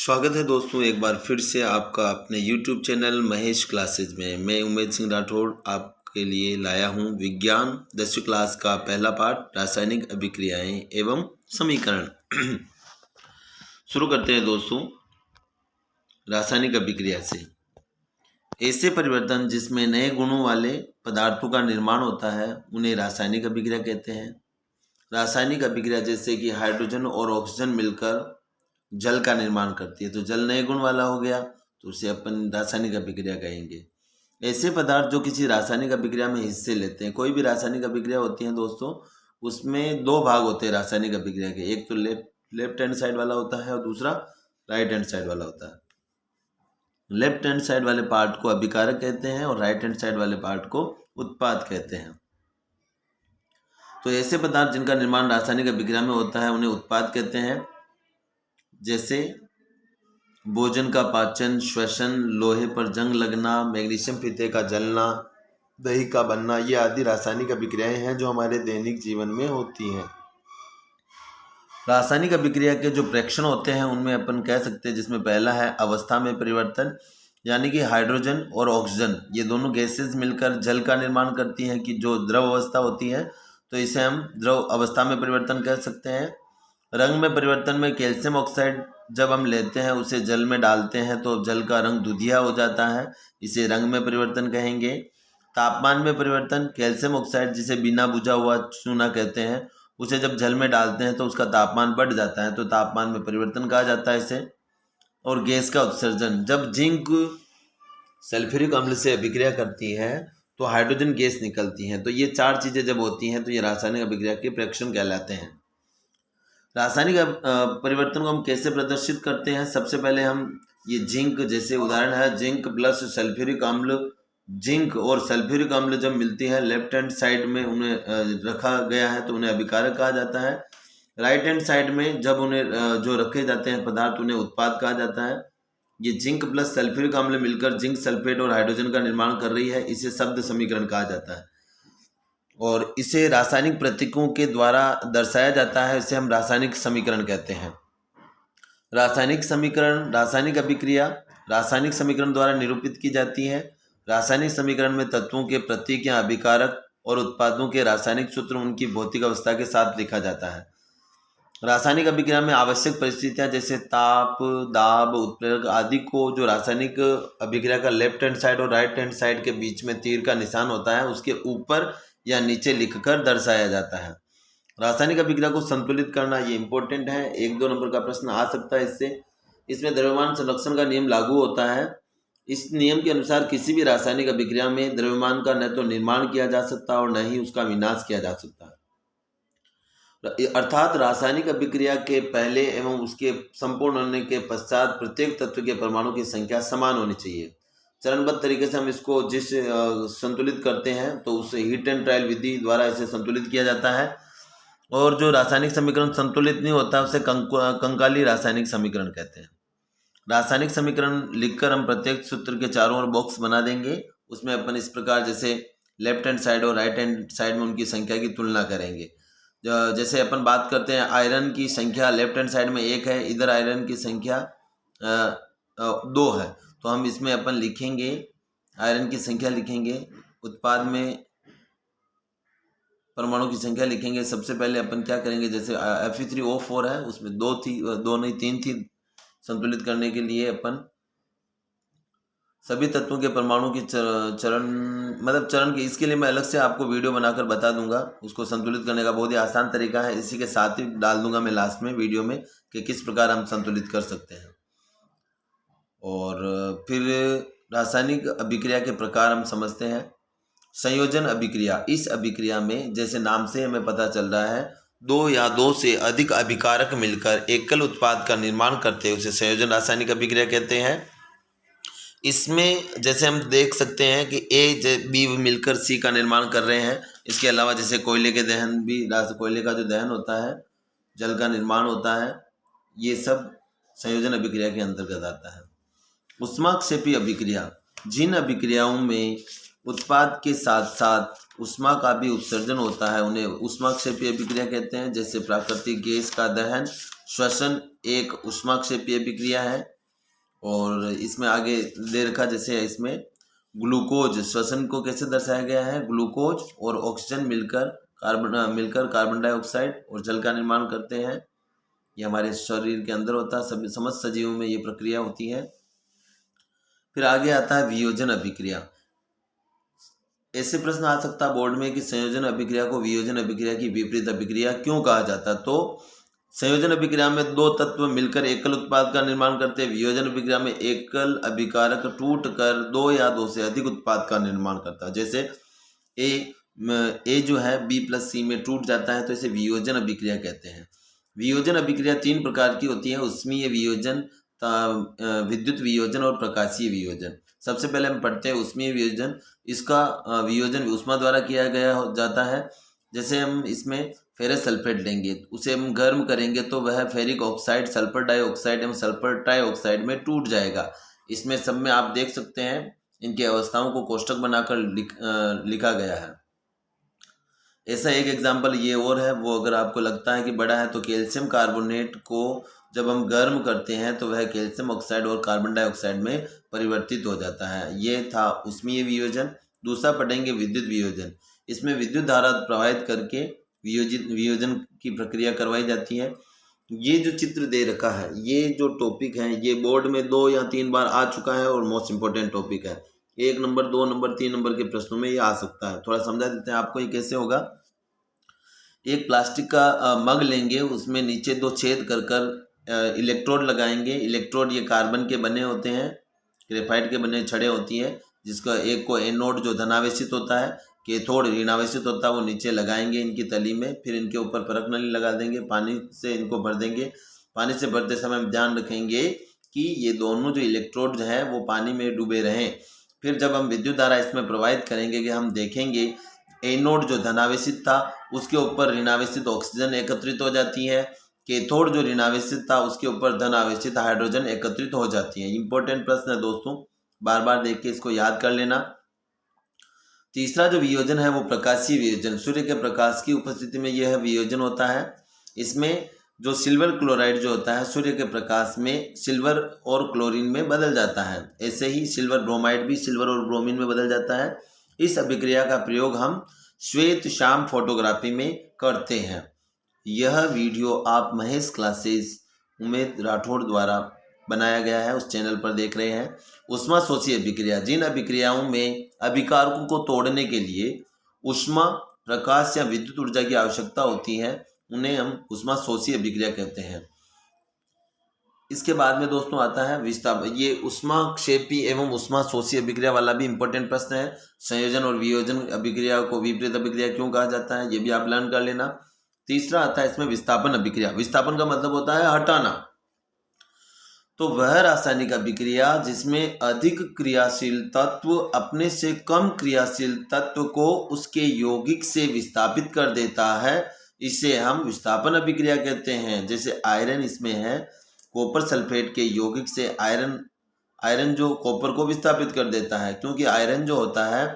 स्वागत है दोस्तों, एक बार फिर से आपका अपने YouTube चैनल महेश क्लासेज में। मैं उमेद सिंह राठौड़ आपके लिए लाया हूँ विज्ञान 10वीं क्लास का पहला पाठ रासायनिक अभिक्रियाएं एवं समीकरण। शुरू करते हैं दोस्तों। रासायनिक अभिक्रिया से ऐसे परिवर्तन जिसमें नए गुणों वाले पदार्थों का निर्माण होता है उन्हें रासायनिक अभिक्रिया कहते हैं। रासायनिक अभिक्रिया जैसे कि हाइड्रोजन और ऑक्सीजन मिलकर जल का निर्माण करती है, तो जल नए गुण वाला हो गया, तो उसे अपन रासायनिक अभिक्रिया कहेंगे। ऐसे पदार्थ जो किसी रासायनिक अभिक्रिया में हिस्से लेते हैं, कोई भी रासायनिक अभिक्रिया होती है दोस्तों, उसमें दो भाग होते हैं रासायनिक अभिक्रिया के। एक तो लेफ्ट हैंड साइड वाला होता है और दूसरा राइट हैंड साइड वाला होता है। लेफ्ट हैंड साइड वाले पार्ट को अभिकारक कहते हैं और राइट हैंड साइड वाले पार्ट को उत्पाद कहते हैं। तो ऐसे पदार्थ जिनका निर्माण रासायनिक अभिक्रिया में होता है उन्हें उत्पाद कहते हैं, जैसे भोजन का पाचन, श्वसन, लोहे पर जंग लगना, मैग्नीशियम फीते का जलना, दही का बनना, ये आदि रासायनिक अभिक्रियाएं हैं जो हमारे दैनिक जीवन में होती हैं। रासायनिक अभिक्रिया के जो प्रेक्षण होते हैं उनमें अपन कह सकते हैं, जिसमें पहला है अवस्था में परिवर्तन, यानी कि हाइड्रोजन और ऑक्सीजन ये दोनों गैसेस मिलकर जल का निर्माण करती हैं कि जो द्रव अवस्था होती है, तो इसे हम द्रव अवस्था में परिवर्तन कह सकते हैं। रंग में परिवर्तन में कैल्शियम ऑक्साइड जब हम लेते हैं उसे जल में डालते हैं तो जल का रंग दुधिया हो जाता है, इसे रंग में परिवर्तन कहेंगे। तापमान में परिवर्तन, कैल्शियम ऑक्साइड जिसे बिना बुझा हुआ चूना कहते हैं, उसे जब जल में डालते हैं तो उसका तापमान बढ़ जाता है, तो तापमान में परिवर्तन कहा जाता है इसे। और गैस का उत्सर्जन, जब जिंक सल्फ्यूरिक अम्ल से अभिक्रिया करती है तो हाइड्रोजन गैस निकलती है। तो ये चार चीज़ें जब होती हैं तो ये रासायनिक अभिक्रिया के प्रेक्षण कहलाते हैं। रासायनिक परिवर्तन को हम कैसे प्रदर्शित करते हैं? सबसे पहले हम ये जिंक, जैसे उदाहरण है जिंक प्लस सल्फ्यूरिक अम्ल। जिंक और सल्फ्यूरिक अम्ल जब मिलती है लेफ्ट हैंड साइड में उन्हें रखा गया है तो उन्हें अभिकारक कहा जाता है। राइट हैंड साइड में जब उन्हें जो रखे जाते हैं पदार्थ उन्हें उत्पाद कहा जाता है। ये जिंक प्लस सल्फ्यूरिक अम्ल मिलकर जिंक सल्फेट और हाइड्रोजन का निर्माण कर रही है, इसे शब्द समीकरण कहा जाता है और इसे रासायनिक प्रतीकों के द्वारा दर्शाया जाता है, इसे हम रासायनिक समीकरण कहते हैं। रासायनिक समीकरण, रासायनिक अभिक्रिया रासायनिक समीकरण द्वारा निरूपित की जाती है। रासायनिक समीकरण में तत्वों के प्रतीक या अभिकारक और उत्पादों के रासायनिक सूत्र उनकी भौतिक अवस्था के साथ लिखा जाता है। रासायनिक अभिक्रिया में आवश्यक परिस्थितियां जैसे ताप, दाब, उत्प्रेरक आदि को जो रासायनिक अभिक्रिया का लेफ्ट हैंड साइड और राइट हैंड साइड के बीच में तीर का निशान होता है उसके ऊपर या नीचे लिखकर दर्शाया जाता है। रासायनिक अभिक्रिया को संतुलित करना ये इंपॉर्टेंट है, 1-2 नंबर का प्रश्न आ सकता है इससे। इसमें द्रव्यमान संरक्षण का नियम लागू होता है। इस नियम के अनुसार किसी भी रासायनिक अभिक्रिया में द्रव्यमान का न तो निर्माण किया जा सकता और न ही उसका विनाश किया जा सकता, अर्थात रासायनिक अभिक्रिया के पहले एवं उसके संपूर्ण होने के पश्चात प्रत्येक तत्व के परमाणु की संख्या समान होनी चाहिए। चरणबद्ध तरीके से हम इसको जिस संतुलित करते हैं तो उस हीट एंड ट्रायल विधि द्वारा इसे संतुलित किया जाता है। और जो रासायनिक समीकरण संतुलित नहीं होता उसे कंकाली रासायनिक समीकरण कहते हैं। रासायनिक समीकरण लिखकर हम प्रत्येक सूत्र के चारों ओर बॉक्स बना देंगे, उसमें अपन इस प्रकार जैसे लेफ्ट हैंड साइड और राइट हैंड साइड में उनकी संख्या की तुलना करेंगे। जैसे अपन बात करते हैं आयरन की संख्या लेफ्ट हैंड साइड में 1 है, इधर आयरन की संख्या 2 है, तो हम इसमें अपन लिखेंगे आयरन की संख्या लिखेंगे, उत्पाद में परमाणु की संख्या लिखेंगे। सबसे पहले अपन क्या करेंगे, जैसे Fe3O4 है उसमें 2 नहीं 3 थी, संतुलित करने के लिए अपन सभी तत्वों के परमाणु की चरण के, इसके लिए मैं अलग से आपको वीडियो बनाकर बता दूंगा। उसको संतुलित करने का बहुत ही आसान तरीका है, इसी के साथ ही डाल दूंगा मैं लास्ट में वीडियो में कि किस प्रकार हम संतुलित कर सकते हैं। और फिर रासायनिक अभिक्रिया के प्रकार हम समझते हैं। संयोजन अभिक्रिया, इस अभिक्रिया में जैसे नाम से हमें पता चल रहा है 2 या 2 से अधिक अभिकारक मिलकर एकल उत्पाद का निर्माण करते हैं, उसे संयोजन रासायनिक अभिक्रिया कहते हैं। इसमें जैसे हम देख सकते हैं कि A, B मिलकर C का निर्माण कर रहे हैं। इसके अलावा जैसे कोयले के दहन भी, कोयले का जो दहन होता है जल का निर्माण होता है, ये सब संयोजन अभिक्रिया के अंतर्गत आता है। ऊष्माक्षेपी अभिक्रिया, जिन अभिक्रियाओं में उत्पाद के साथ साथ ऊष्मा का भी उत्सर्जन होता है उन्हें ऊष्माक्षेपी अभिक्रिया कहते हैं। जैसे प्राकृतिक गैस का दहन, श्वसन एक ऊष्माक्षेपी अभिक्रिया है। और इसमें आगे दे रखा जैसे इसमें ग्लूकोज श्वसन को कैसे दर्शाया गया है, ग्लूकोज और ऑक्सीजन मिलकर कार्बन डाइऑक्साइड और जल का निर्माण करते हैं। ये हमारे शरीर के अंदर होता है, सभी समस्त सजीवों में ये प्रक्रिया होती है। फिर आगे आता है वियोजन अभिक्रिया। ऐसे प्रश्न आ सकता है बोर्ड में कि संयोजन अभिक्रिया को वियोजन अभिक्रिया की विपरीत अभिक्रिया क्यों कहा जाता है। तो संयोजन अभिक्रिया में दो तत्व मिलकर एकल उत्पाद का निर्माण करते हैं। वियोजन अभिक्रिया में एकल अभिकारक टूट कर दो या दो से अधिक उत्पाद का निर्माण करता है। जैसे ए जो है B+C में टूट जाता है तो इसे वियोजन अभिक्रिया कहते हैं। वियोजन अभिक्रिया 3 प्रकार की होती है, उष्मीय वियोजन, विद्युत वियोजन और प्रकाशीय वियोजन। सबसे पहले हम पढ़ते हैं उष्मीय वियोजन। इसका वियोजन ऊष्मा द्वारा किया गया जाता है। जैसे हम इसमें फेरस सल्फेट लेंगे, उसे हम गर्म करेंगे तो वह फेरिक ऑक्साइड, सल्फर डाइऑक्साइड एवं सल्फर ट्राइऑक्साइड में टूट जाएगा। इसमें सब में आप देख सकते हैं इनकी अवस्थाओं को कोष्टक बनाकर लिखा गया है। ऐसा एक एग्जाम्पल ये और है, वो अगर आपको लगता है कि बड़ा है तो कैल्शियम कार्बोनेट को जब हम गर्म करते हैं तो वह कैल्शियम ऑक्साइड और कार्बन डाइऑक्साइड में परिवर्तित हो जाता है। ये था उष्मीय वियोजन। दूसरा पढ़ेंगे विद्युत वियोजन। इसमें विद्युत धारा प्रवाहित करके वियोजन की प्रक्रिया करवाई जाती है। ये जो चित्र दे रखा है, ये जो टॉपिक है, ये बोर्ड में 2 या 3 बार आ चुका है और मोस्ट इंपॉर्टेंट टॉपिक है। 1 नंबर, 2 नंबर, 3 नंबर के प्रश्नों में ये आ सकता है। थोड़ा समझा देते हैं आपको ये कैसे होगा। एक प्लास्टिक का मग लेंगे, उसमें नीचे 2 छेद कर इलेक्ट्रोड लगाएंगे। इलेक्ट्रोड ये कार्बन के बने होते हैं, ग्रेफाइट के बने छड़े होती हैं, जिसका एक को एनोड जो धनावेशित होता है, कैथोड ऋणावेशित होता है, वो नीचे लगाएंगे इनकी तली में। फिर इनके ऊपर परख नली लगा देंगे, पानी से इनको भर देंगे। पानी से भरते समय हम ध्यान रखेंगे कि ये दोनों जो इलेक्ट्रोड हैं वो पानी में डूबे रहें। फिर जब हम विद्युत धारा इसमें प्रवाहित करेंगे कि हम देखेंगे एनोड जो धनावेशित था उसके ऊपर ऋणावेशित ऑक्सीजन एकत्रित हो जाती है, कैथोड जो ऋणावेशित था उसके ऊपर धनावेशित हाइड्रोजन एकत्रित हो जाती है। इंपॉर्टेंट प्रश्न है दोस्तों, बार बार देख के इसको याद कर लेना। तीसरा जो वियोजन है वो प्रकाशीय वियोजन। सूर्य के प्रकाश की उपस्थिति में यह वियोजन होता है। इसमें जो सिल्वर क्लोराइड जो होता है सूर्य के प्रकाश में सिल्वर और क्लोरीन में बदल जाता है। ऐसे ही सिल्वर ब्रोमाइड भी सिल्वर और ब्रोमीन में बदल जाता है। इस अभिक्रिया का प्रयोग हम श्वेत शाम फोटोग्राफी में करते हैं। यह वीडियो आप महेश क्लासेस उमेद राठौड़ द्वारा बनाया गया है, उस चैनल पर देख रहे हैं। ऊष्मा शोषी अभिक्रिया। जिन अभिक्रियाओं में अभिकारकों को तोड़ने के लिए ऊष्मा, प्रकाश या विद्युत ऊर्जा की आवश्यकता होती है उन्हें हम ऊष्मा शोषी अभिक्रिया कहते हैं। इसके बाद में दोस्तों आता है विस्थापन। ये ऊष्मा क्षेपी एवं ऊष्मा शोषी अभिक्रिया वाला भी इंपॉर्टेंट प्रश्न है। संयोजन और वियोजन अभिक्रिया को विपरीत अभिक्रिया क्यों कहा जाता है, ये भी आप लर्न कर लेना। तीसरा आता है इसमें विस्थापन अभिक्रिया। विस्थापन का मतलब होता है हटाना। तो वह रासायनिक अभिक्रिया जिसमें अधिक क्रियाशील तत्व अपने से कम क्रियाशील तत्व को उसके यौगिक से विस्थापित कर देता है, इसे हम विस्थापन अभिक्रिया कहते हैं। जैसे आयरन इसमें है, कॉपर सल्फेट के यौगिक से आयरन जो कॉपर को विस्थापित कर देता है, क्योंकि आयरन जो होता है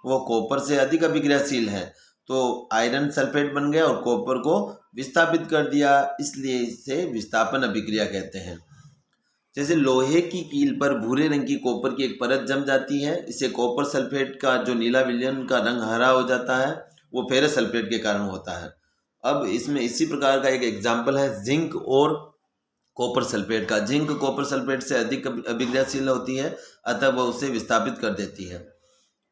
वो कॉपर से अधिक अभिक्रियाशील है, तो आयरन सल्फेट बन गया और कॉपर को विस्थापित कर दिया, इसलिए इसे विस्थापन अभिक्रिया कहते हैं। जैसे लोहे की कील पर भूरे रंग की कॉपर की एक परत जम जाती है, इसे कॉपर सल्फेट का जो नीला विलयन का रंग हरा हो जाता है, वो फेरस सल्फेट के कारण होता है। अब इसमें इसी प्रकार का एक एग्जाम्पल है जिंक और कॉपर सल्फेट का। जिंक कॉपर सल्फेट से अधिक अभिक्रियाशील होती है, अतः वह उसे विस्थापित कर देती है।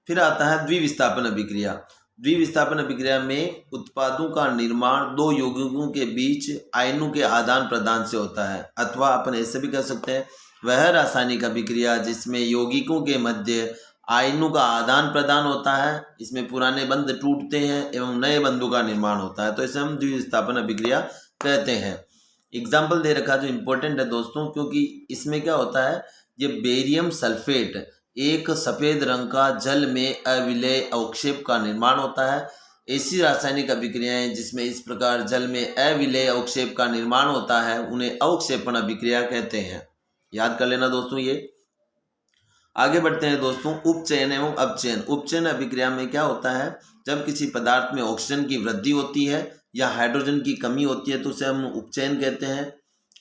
फिर आता है द्विविस्थापन अभिक्रिया। द्विविस्थापन अभिक्रिया में उत्पादों का निर्माण दो यौगिकों के बीच आयनों के आदान प्रदान से होता है, अथवा अपन ऐसे भी कह सकते हैं वह रासायनिक अभिक्रिया जिसमें यौगिकों के मध्य आयनों का आदान प्रदान होता है, इसमें पुराने बंध टूटते हैं एवं नए बंधों का निर्माण होता है, तो इसे हम द्विविस्थापन अभिक्रिया कहते हैं। एग्जाम्पल दे रखा जो इम्पोर्टेंट है दोस्तों, क्योंकि इसमें क्या होता है, ये बेरियम सल्फेट एक सफ़ेद रंग का जल में अविलेय अवक्षेप का निर्माण होता है। ऐसी रासायनिक अभिक्रियाएं जिसमें इस प्रकार जल में अविलेय अवक्षेप का निर्माण होता है उन्हें अवक्षेपण अभिक्रिया कहते हैं। याद कर लेना दोस्तों। ये आगे बढ़ते हैं दोस्तों, उपचयन एवं अपचयन। उपचयन अभिक्रिया में क्या होता है, जब किसी पदार्थ में ऑक्सीजन की वृद्धि होती है या हाइड्रोजन की कमी होती है तो उसे हम उपचयन कहते हैं।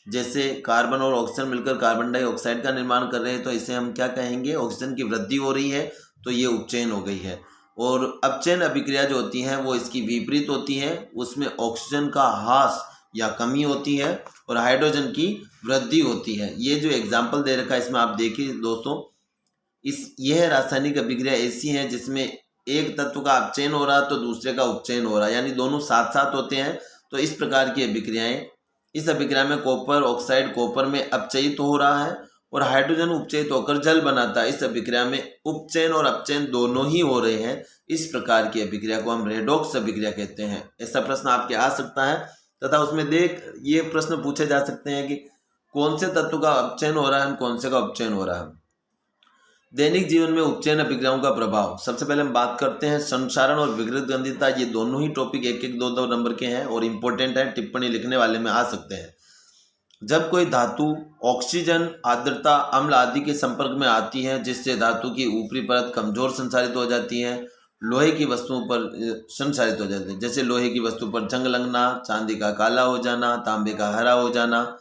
जैसे कार्बन और ऑक्सीजन मिलकर कार्बन डाइऑक्साइड का निर्माण कर रहे हैं तो इसे हम क्या कहेंगे, ऑक्सीजन की वृद्धि हो रही है तो ये उपचयन हो गई है। और अपचयन अभिक्रिया जो होती है वो इसकी विपरीत होती है, उसमें ऑक्सीजन का ह्रास या कमी होती है और हाइड्रोजन की वृद्धि होती है। ये जो एग्जाम्पल दे रखा है इसमें आप देखिए दोस्तों, यह रासायनिक अभिक्रिया ऐसी है जिसमें एक तत्व का अपचयन हो रहा है तो दूसरे का उपचयन हो रहा है, यानी दोनों साथ साथ होते हैं। तो इस प्रकार की अभिक्रियाएं, इस अभिक्रिया में कॉपर ऑक्साइड कॉपर में अपचयित हो रहा है और हाइड्रोजन उपचयित होकर जल बनाता है। इस अभिक्रिया में उपचयन और अपचयन दोनों ही हो रहे हैं। इस प्रकार की अभिक्रिया को हम रेडॉक्स अभिक्रिया कहते हैं। ऐसा प्रश्न आपके आ सकता है तथा उसमें ये प्रश्न पूछे जा सकते हैं कि कौन से तत्व का अपचयन हो रहा है, कौन से का उपचयन हो रहा है। दैनिक जीवन में उपचयन अभिक्रियाओं का प्रभाव, सबसे पहले हम बात करते हैं संक्षारण और विकृत गंधिता। ये दोनों ही टॉपिक 1-1, 2-2 नंबर के हैं और इम्पोर्टेंट है, टिप्पणी लिखने वाले में आ सकते हैं। जब कोई धातु ऑक्सीजन, आर्द्रता, अम्ल आदि के संपर्क में आती है जिससे धातु की ऊपरी परत कमजोर संचारित हो जाती है, लोहे की वस्तुओं पर संचारित हो जाती है। जैसे लोहे की वस्तु पर जंग लगना, चांदी का काला हो जाना, तांबे का हरा हो जाना।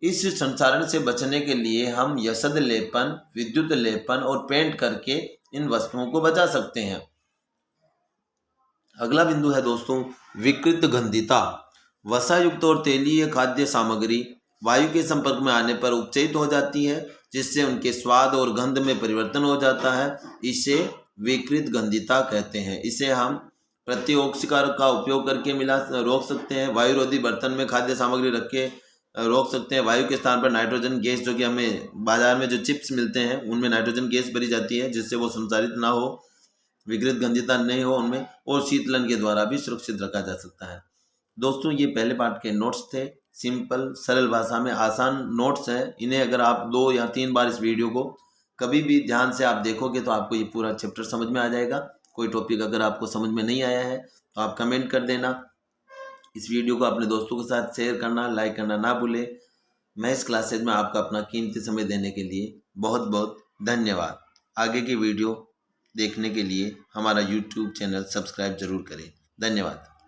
इस संचारण से बचने के लिए हम यशद लेपन, विद्युत लेपन और पेंट करके इन वस्तुओं को बचा सकते हैं। अगला बिंदु है दोस्तों विकृत गंधिता। वसा युक्त और तेलीय खाद्य सामग्री वायु के संपर्क में आने पर उपचयित हो जाती है जिससे उनके स्वाद और गंध में परिवर्तन हो जाता है। इसे विकृत गंधिता कहते हैं। इसे हम प्रत्योक्षकार का उपयोग करके रोक सकते हैं। वायुरोधी बर्तन में खाद्य सामग्री रख के रोक सकते हैं। वायु के स्थान पर नाइट्रोजन गैस, जो कि हमें बाजार में जो चिप्स मिलते हैं उनमें नाइट्रोजन गैस भरी जाती है जिससे वो संचारित ना हो, विकृत गंधिता नहीं हो उनमें, और शीतलन के द्वारा भी सुरक्षित रखा जा सकता है। दोस्तों ये पहले पार्ट के नोट्स थे, सिंपल सरल भाषा में आसान नोट्स हैं। इन्हें अगर आप 2 या 3 बार इस वीडियो को कभी भी ध्यान से आप देखोगे तो आपको ये पूरा चैप्टर समझ में आ जाएगा। कोई टॉपिक अगर आपको समझ में नहीं आया है तो आप कमेंट कर देना। इस वीडियो को अपने दोस्तों के साथ शेयर करना, लाइक करना ना भूलें। मैं इस क्लासेज में आपका अपना कीमती समय देने के लिए बहुत बहुत धन्यवाद। आगे की वीडियो देखने के लिए हमारा YouTube चैनल सब्सक्राइब जरूर करें। धन्यवाद।